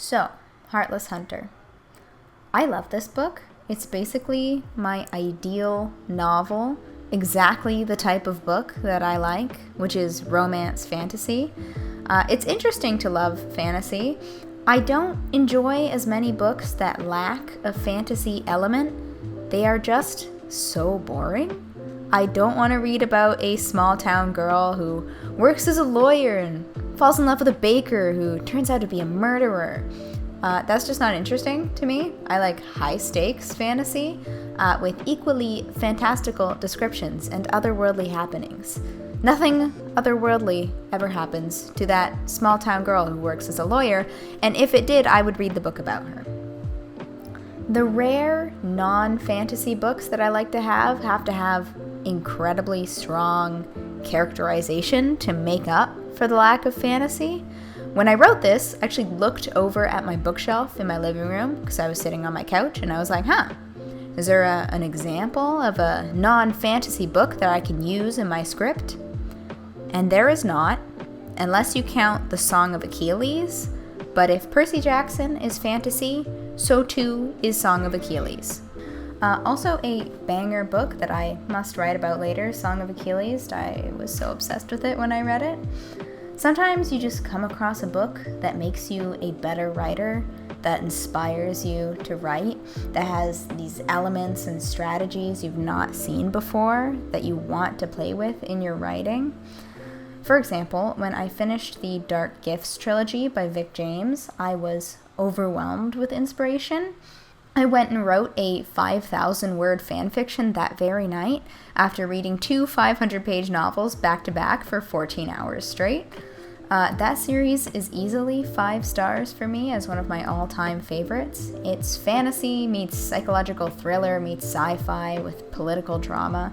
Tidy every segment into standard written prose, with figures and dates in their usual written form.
So, Heartless Hunter. I love this book. It's basically my ideal novel, exactly the type of book that I like, which is romance fantasy. It's interesting to love fantasy. I don't enjoy as many books that lack a fantasy element. They are just so boring. I don't want to read about a small town girl who works as a lawyer and falls in love with a baker who turns out to be a murderer. That's just not interesting to me. I like high-stakes fantasy with equally fantastical descriptions and otherworldly happenings. Nothing otherworldly ever happens to that small-town girl who works as a lawyer, and if it did, I would read the book about her. The rare non-fantasy books that I like to have incredibly strong characterization to make up for the lack of fantasy. When I wrote this, I actually looked over at my bookshelf in my living room because I was sitting on my couch and I was like, is there an example of a non-fantasy book that I can use in my script? And there is not, unless you count The Song of Achilles. But if Percy Jackson is fantasy, so too is Song of Achilles. Also a banger book that I must write about later, Song of Achilles. I was so obsessed with it when I read it. Sometimes you just come across a book that makes you a better writer, that inspires you to write, that has these elements and strategies you've not seen before that you want to play with in your writing. For example, when I finished the Dark Gifts trilogy by Vic James, I was overwhelmed with inspiration. I went and wrote a 5,000-word fanfiction that very night after reading two 500-page novels back-to-back for 14 hours straight. That series is easily 5 stars for me as one of my all-time favorites. It's fantasy meets psychological thriller meets sci-fi with political drama.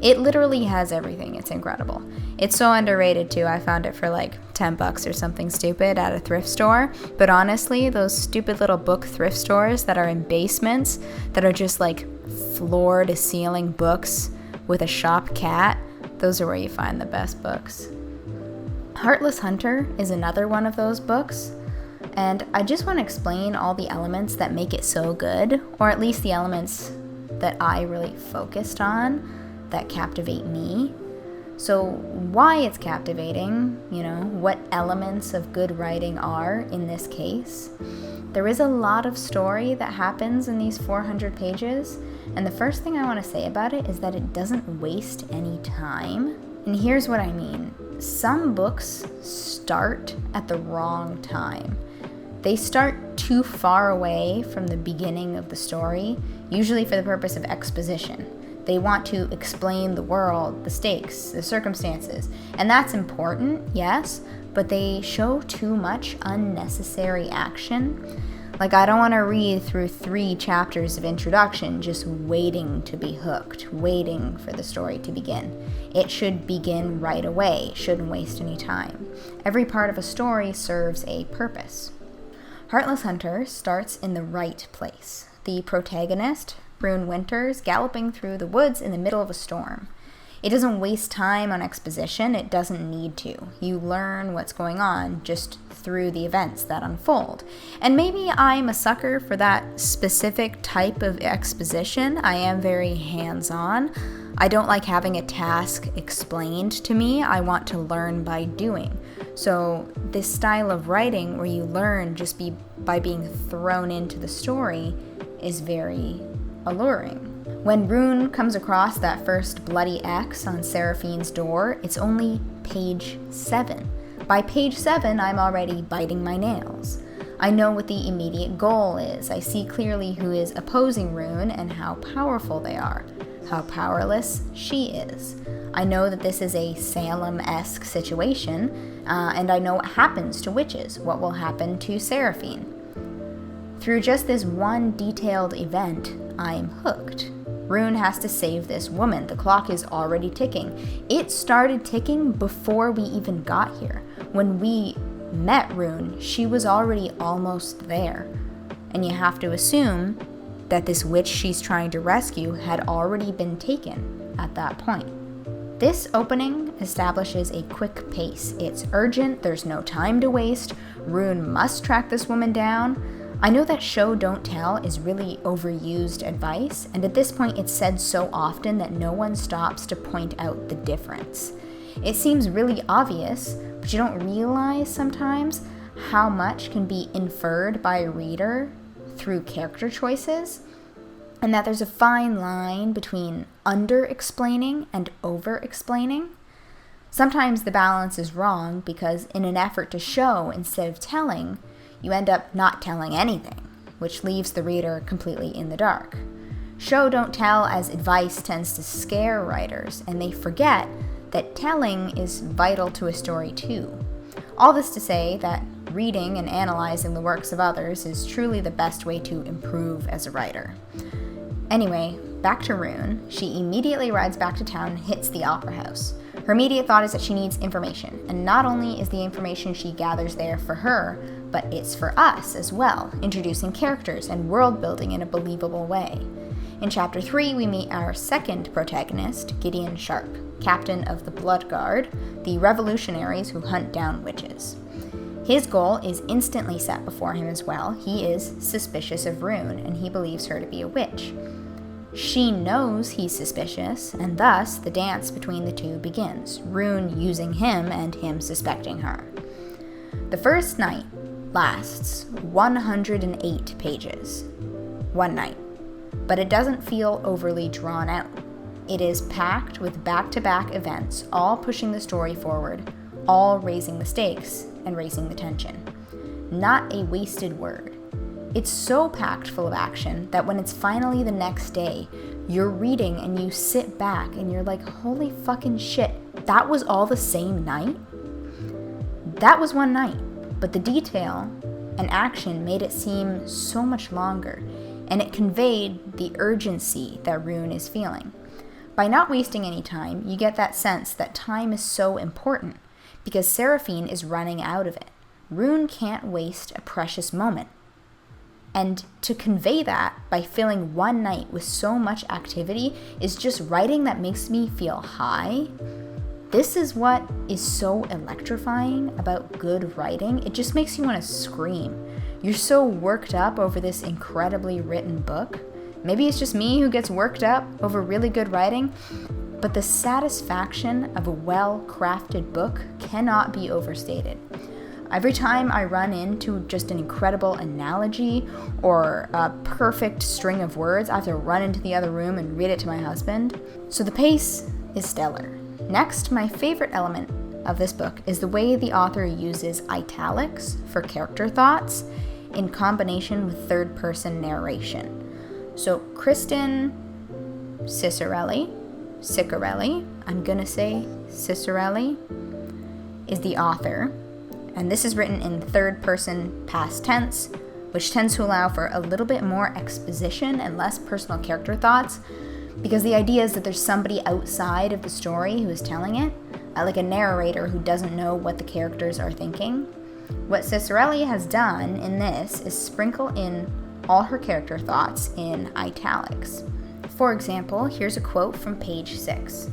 It literally has everything. It's incredible. It's so underrated too. I found it for like $10 or something stupid at a thrift store. But honestly, those stupid little book thrift stores that are in basements that are just like floor-to-ceiling books with a shop cat, those are where you find the best books. Heartless Hunter is another one of those books, and I just want to explain all the elements that make it so good, or at least the elements that I really focused on that captivate me. So why it's captivating, what elements of good writing are in this case. There is a lot of story that happens in these 400 pages, and the first thing I want to say about it is that it doesn't waste any time. And here's what I mean. Some books start at the wrong time. They start too far away from the beginning of the story, usually for the purpose of exposition. They want to explain the world, the stakes, the circumstances, and that's important, yes, but they show too much unnecessary action. Like, I don't want to read through 3 chapters of introduction just waiting to be hooked, waiting for the story to begin. It should begin right away, shouldn't waste any time. Every part of a story serves a purpose. Heartless Hunter starts in the right place. The protagonist, Rune Winters, galloping through the woods in the middle of a storm. It doesn't waste time on exposition, it doesn't need to. You learn what's going on just through the events that unfold. And maybe I'm a sucker for that specific type of exposition. I am very hands-on. I don't like having a task explained to me. I want to learn by doing. So this style of writing where you learn just by being thrown into the story is very alluring. When Rune comes across that first bloody X on Seraphine's door, it's only page 7. By page 7, I'm already biting my nails. I know what the immediate goal is. I see clearly who is opposing Rune and how powerful they are, how powerless she is. I know that this is a Salem-esque situation, and I know what happens to witches, what will happen to Seraphine. Through just this one detailed event, I'm hooked. Rune has to save this woman. The clock is already ticking. It started ticking before we even got here. When we met Rune, she was already almost there. And you have to assume that this witch she's trying to rescue had already been taken at that point. This opening establishes a quick pace. It's urgent, there's no time to waste, Rune must track this woman down. I know that show don't tell is really overused advice, and at this point it's said so often that no one stops to point out the difference. It seems really obvious, but you don't realize sometimes how much can be inferred by a reader through character choices, and that there's a fine line between under-explaining and over-explaining. Sometimes the balance is wrong because in an effort to show instead of telling, you end up not telling anything, which leaves the reader completely in the dark. Show don't tell as advice tends to scare writers, and they forget that telling is vital to a story too. All this to say that reading and analyzing the works of others is truly the best way to improve as a writer. Anyway, back to Rune. She immediately rides back to town and hits the opera house. Her immediate thought is that she needs information, and not only is the information she gathers there for her, but it's for us as well, introducing characters and world building in a believable way. In Chapter 3, we meet our second protagonist, Gideon Sharp, captain of the Blood Guard, the revolutionaries who hunt down witches. His goal is instantly set before him as well. He is suspicious of Rune, and he believes her to be a witch. She knows he's suspicious, and thus the dance between the two begins, Rune using him and him suspecting her. The first night lasts 108 pages. One night. But it doesn't feel overly drawn out. It is packed with back-to-back events, all pushing the story forward, all raising the stakes and raising the tension. Not a wasted word. It's so packed full of action that when it's finally the next day, you're reading and you sit back and you're like, holy fucking shit, that was all the same night? That was one night, but the detail and action made it seem so much longer, and it conveyed the urgency that Rune is feeling. By not wasting any time, you get that sense that time is so important, because Seraphine is running out of it. Rune can't waste a precious moment. And to convey that by filling one night with so much activity is just writing that makes me feel high. This is what is so electrifying about good writing. It just makes you want to scream. You're so worked up over this incredibly written book. Maybe it's just me who gets worked up over really good writing, but the satisfaction of a well-crafted book cannot be overstated. Every time I run into just an incredible analogy or a perfect string of words, I have to run into the other room and read it to my husband. So the pace is stellar. Next, my favorite element of this book is the way the author uses italics for character thoughts in combination with third-person narration. So Kristen Ciccarelli, I'm gonna say Ciccarelli, is the author. And this is written in third-person past tense, which tends to allow for a little bit more exposition and less personal character thoughts, because the idea is that there's somebody outside of the story who is telling it, like a narrator who doesn't know what the characters are thinking. What Ciccarelli has done in this is sprinkle in all her character thoughts in italics. For example, here's a quote from page 6.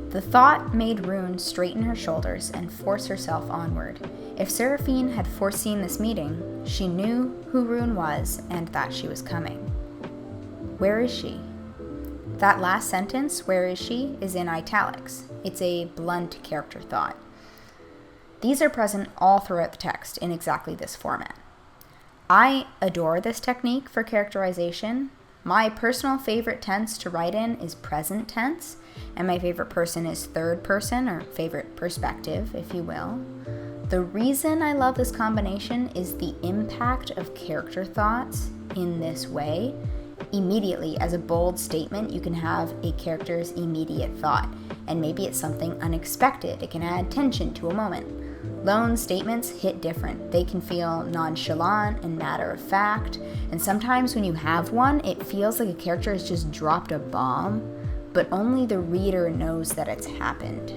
The thought made Rune straighten her shoulders and force herself onward. If Seraphine had foreseen this meeting, she knew who Rune was and that she was coming. Where is she? That last sentence, where is she, is in italics. It's a blunt character thought. These are present all throughout the text in exactly this format. I adore this technique for characterization. My personal favorite tense to write in is present tense, and my favorite person is third person, or favorite perspective, if you will. The reason I love this combination is the impact of character thoughts in this way. Immediately, as a bold statement, you can have a character's immediate thought, and maybe it's something unexpected. It can add tension to a moment. Lone statements hit different. They can feel nonchalant and matter of fact, and sometimes when you have one, it feels like a character has just dropped a bomb, but only the reader knows that it's happened.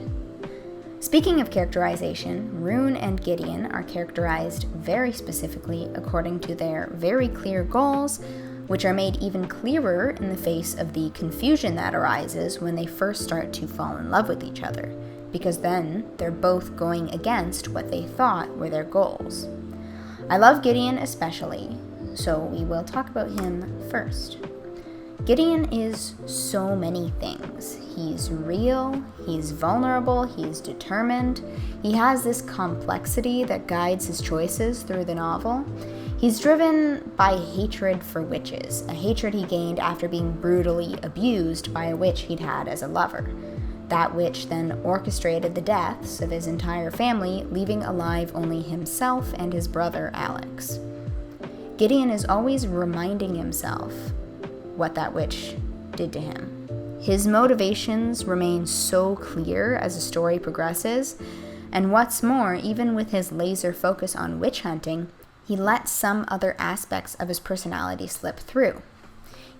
Speaking of characterization, Rune and Gideon are characterized very specifically according to their very clear goals, which are made even clearer in the face of the confusion that arises when they first start to fall in love with each other. because then they're both going against what they thought were their goals. I love Gideon especially, so we will talk about him first. Gideon is so many things. He's real, he's vulnerable, he's determined. He has this complexity that guides his choices through the novel. He's driven by hatred for witches, a hatred he gained after being brutally abused by a witch he'd had as a lover. That witch then orchestrated the deaths of his entire family, leaving alive only himself and his brother Alex. Gideon is always reminding himself what that witch did to him. His motivations remain so clear as the story progresses, and what's more, even with his laser focus on witch hunting, he lets some other aspects of his personality slip through.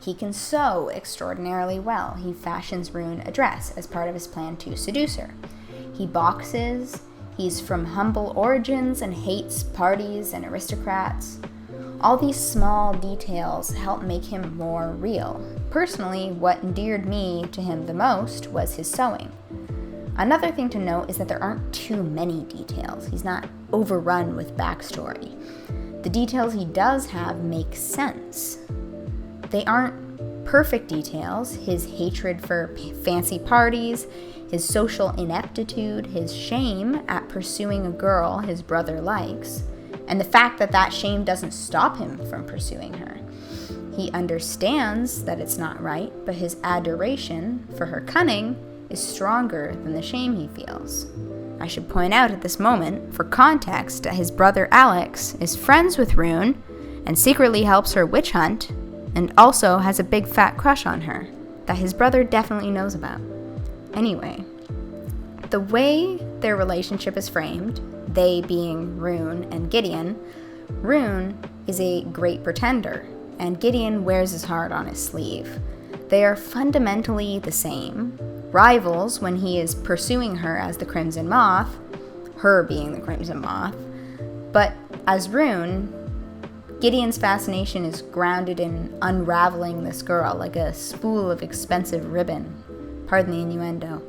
He can sew extraordinarily well. He fashions Rune a dress as part of his plan to seduce her. He boxes. He's from humble origins and hates parties and aristocrats. All these small details help make him more real. Personally, what endeared me to him the most was his sewing. Another thing to note is that there aren't too many details. He's not overrun with backstory. The details he does have make sense. They aren't perfect details. His hatred for fancy parties, his social ineptitude, his shame at pursuing a girl his brother likes, and the fact that that shame doesn't stop him from pursuing her. He understands that it's not right, but his adoration for her cunning is stronger than the shame he feels. I should point out at this moment, for context, that his brother Alex is friends with Rune and secretly helps her witch hunt, and also has a big fat crush on her that his brother definitely knows about. Anyway, the way their relationship is framed, they being Rune and Gideon, Rune is a great pretender, and Gideon wears his heart on his sleeve. They are fundamentally the same. Rivals when he is pursuing her as the Crimson Moth, her being the Crimson Moth, but as Rune, Gideon's fascination is grounded in unraveling this girl like a spool of expensive ribbon. Pardon the innuendo.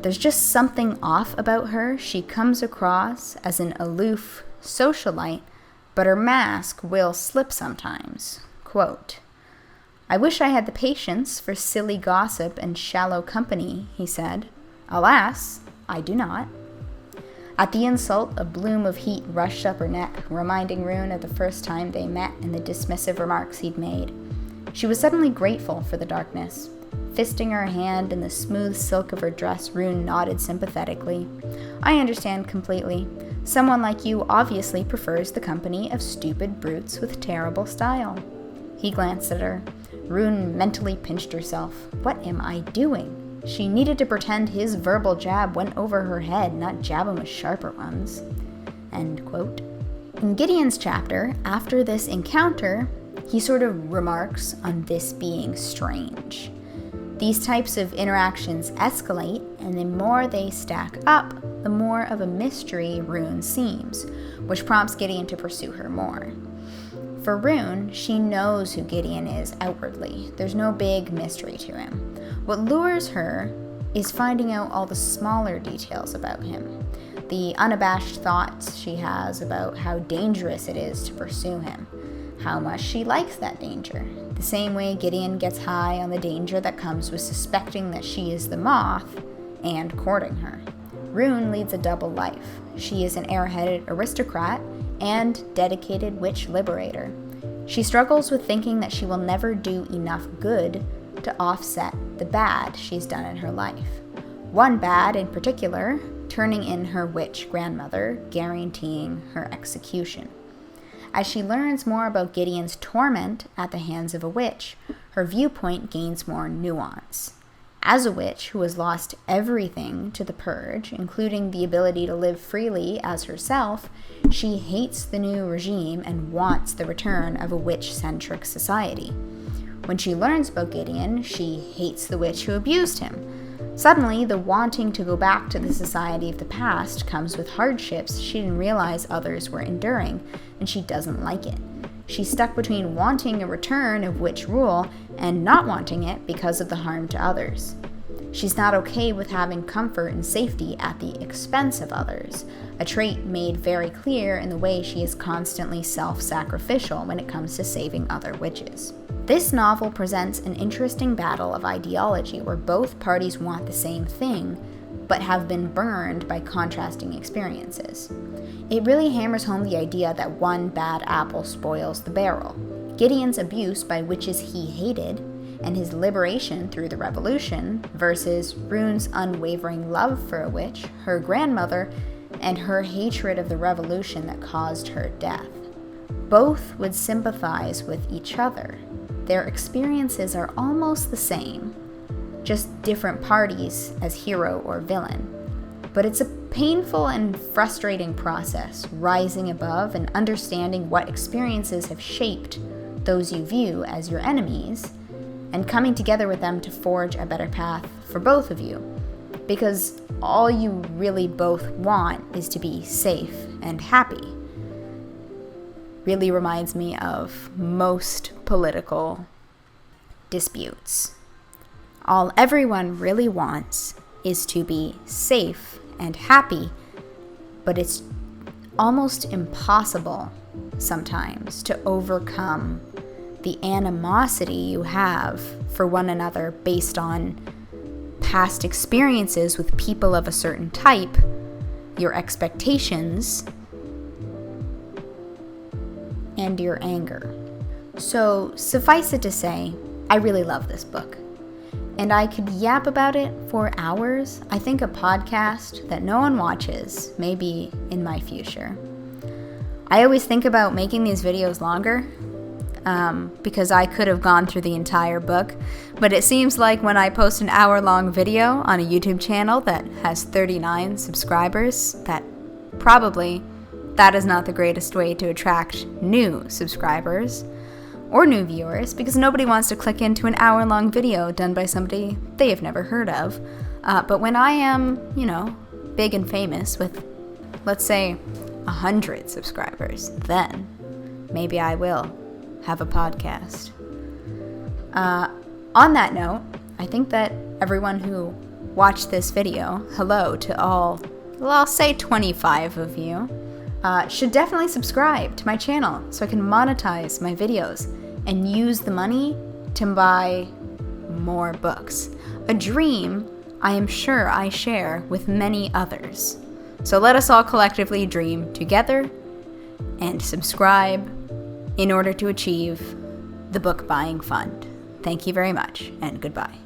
There's just something off about her. She comes across as an aloof socialite, but her mask will slip sometimes. Quote, "I wish I had the patience for silly gossip and shallow company," he said. "Alas, I do not." At the insult, a bloom of heat rushed up her neck, reminding Rune of the first time they met and the dismissive remarks he'd made. She was suddenly grateful for the darkness. Fisting her hand in the smooth silk of her dress, Rune nodded sympathetically. "I understand completely. Someone like you obviously prefers the company of stupid brutes with terrible style." He glanced at her. Rune mentally pinched herself. What am I doing? She needed to pretend his verbal jab went over her head, not jab him with sharper ones. End quote. In Gideon's chapter, after this encounter, he sort of remarks on this being strange. These types of interactions escalate, and the more they stack up, the more of a mystery Rune seems, which prompts Gideon to pursue her more. For Rune, she knows who Gideon is outwardly. There's no big mystery to him. What lures her is finding out all the smaller details about him. The unabashed thoughts she has about how dangerous it is to pursue him. How much she likes that danger. The same way Gideon gets high on the danger that comes with suspecting that she is the moth and courting her. Rune leads a double life. She is an airheaded aristocrat and dedicated witch liberator. She struggles with thinking that she will never do enough good to offset the bad she's done in her life. One bad in particular, turning in her witch grandmother, guaranteeing her execution. As she learns more about Gideon's torment at the hands of a witch, her viewpoint gains more nuance. As a witch who has lost everything to the purge, including the ability to live freely as herself, she hates the new regime and wants the return of a witch-centric society. When she learns about Gideon, she hates the witch who abused him. Suddenly, the wanting to go back to the society of the past comes with hardships she didn't realize others were enduring, and she doesn't like it. She's stuck between wanting a return of witch rule and not wanting it because of the harm to others. She's not okay with having comfort and safety at the expense of others, a trait made very clear in the way she is constantly self-sacrificial when it comes to saving other witches. This novel presents an interesting battle of ideology where both parties want the same thing, but have been burned by contrasting experiences. It really hammers home the idea that one bad apple spoils the barrel. Gideon's abuse by witches he hated, and his liberation through the revolution, versus Rune's unwavering love for a witch, her grandmother, and her hatred of the revolution that caused her death. Both would sympathize with each other. Their experiences are almost the same, just different parties as hero or villain. But it's a painful and frustrating process, rising above and understanding what experiences have shaped those you view as your enemies, and coming together with them to forge a better path for both of you. Because all you really both want is to be safe and happy. Really reminds me of most political disputes. All everyone really wants is to be safe and happy, but it's almost impossible sometimes to overcome the animosity you have for one another based on past experiences with people of a certain type, your expectations, and your anger. So suffice it to say, I really love this book. And I could yap about it for hours. I think a podcast that no one watches may be in my future. I always think about making these videos longer, because I could have gone through the entire book, but it seems like when I post an hour-long video on a YouTube channel that has 39 subscribers, that is not the greatest way to attract new subscribers or new viewers, because nobody wants to click into an hour-long video done by somebody they have never heard of. But when I am, big and famous with, let's say, 100 subscribers, then maybe I will have a podcast. On that note, I think that everyone who watched this video, hello to all, I'll say 25 of you, should definitely subscribe to my channel so I can monetize my videos and use the money to buy more books. A dream I am sure I share with many others. So let us all collectively dream together and subscribe in order to achieve the book buying fund. Thank you very much, and goodbye.